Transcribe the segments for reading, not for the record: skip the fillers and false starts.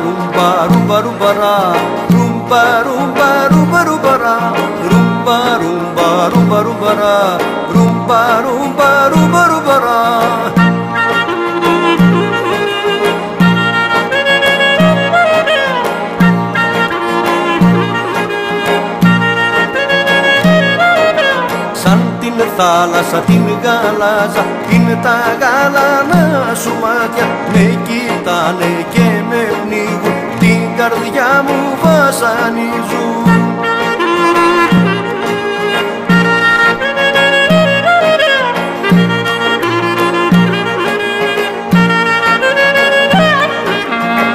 rumba, rumba, rumba, ra. Rumba, rumba, rumba, rumba, ra. Rumba, rumba, rumba, rumba, ra. Rumba, rumba, rumba, rumba, ra. Σαν την θάλασσα την γαλάζα είναι τα γαλανά σου μάτια. Με κοιτάνε και με πνίγουν, την καρδιά μου βασανίζουν.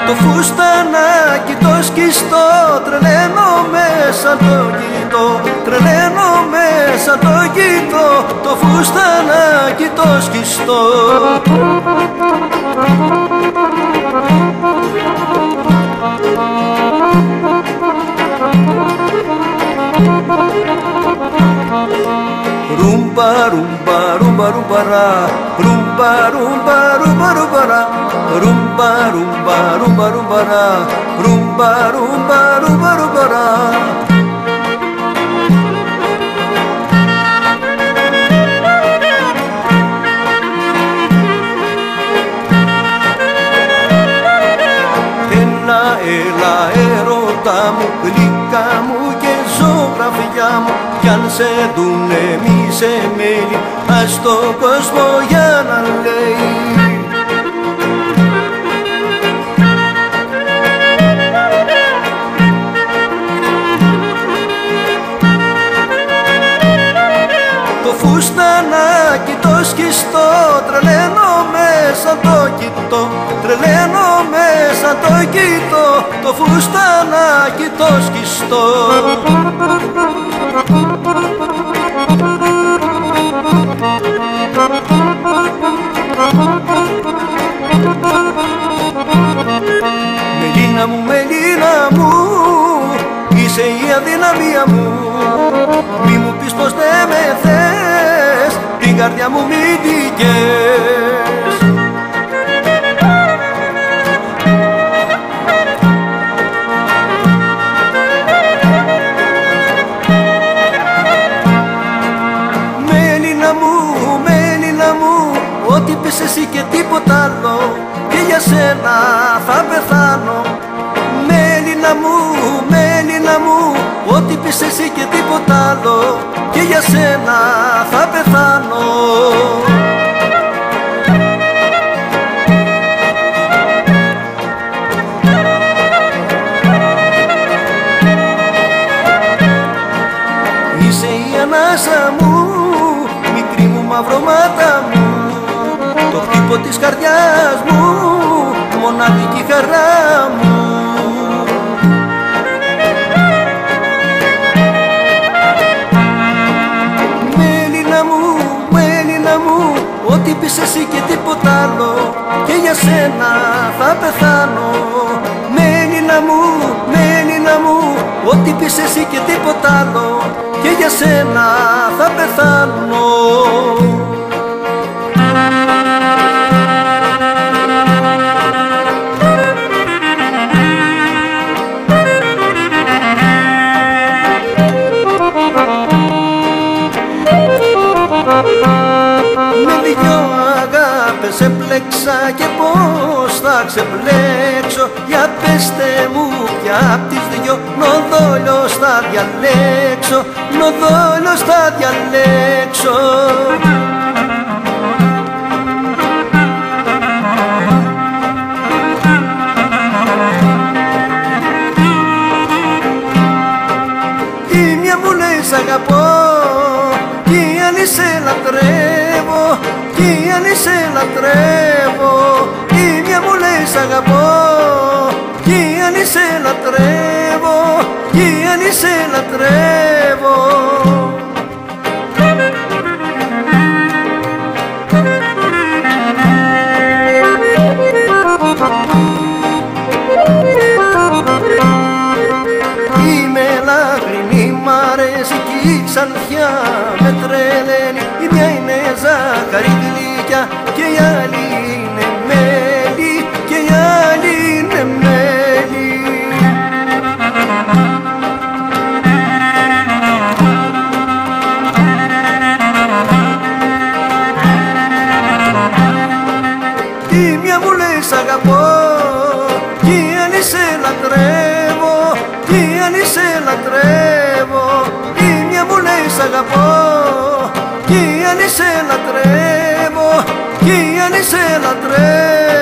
Το φουστανάκι το σκιστό τρελαίνομαι σαν το κοιτώ, τρελαίνομαι σαν το κοιτώ, το φουστανάκι το σκιστό. Rumba, rumba, rumba, rumba, ra. Rumba, rumba, rumba, rumba, ra. Rumba, rumba, rumba, rumba, ra. Rumba, rumba, rumba, rumba, ra. Έλα, έρωτα μου, γλυκά μου και ζωγραφιά μου, κι αν σε δουνε μη σε μέλει, ας το κόσμο για να λέει. Το φουστανάκι το σκιστό τρελαίνομαι σαν το κοιτώ, τρελαίνομαι σαν το κοιτώ, το φουστανάκι το σκιστό. Μελίνα μου, Μελίνα μου, είσαι η αδυναμία μου. Μη μου πεις πως δεν με θες, την καρδιά μου μη την καις. Μελίνα μου, Μελίνα μου, ό,τι πεις εσύ και τίποτα άλλο, και για σένα θα πεθάνω. Μελίνα μου, Μελίνα μου, ό,τι πεις εσύ και τίποτα άλλο, και για σένα θα πεθάνω. Είσαι η ανάσα μου, μικρή μου μαυρομάτα μου, το χτύπο της καρδιάς μου, μοναδική χαρά μου. Ό,τι πεις εσύ και τίποτα άλλο, και για σένα θα πεθάνω. Μελίνα μου, Μελίνα μου, ό,τι πεις εσύ και τίποτα άλλο, και για σένα θα πεθάνω. Σε πλέξα και πώς θα ξεπλέξω, για πέστε μου ποια απ' τις δυο νοδόλιος θα διαλέξω, νοδόλιος θα διαλέξω. Η μια μου λέει σ' αγαπώ, κι η άλλη σε λατρεύω, κι η άλλη σε λατρεύω. Η μια μου λέει σ' αγαπώ, κι η άλλη σε λατρεύω, κι η άλλη σε λατρεύω. Είμαι λαχρινή, μ' αρέσει κι η ξανθιά με τρελαίνει. Η μια είναι ζάχαρη γλυκιά και η άλλη είναι μέλι, και η άλλη είναι μέλι. η μια μου λέει σ' αγαπώ, κι αν σε λατρεύω, κι αν σε λατρεύω, η μια μου λέει σ' αγαπώ, κι αν σε λατρεύω, κι αν σε λατρεύω.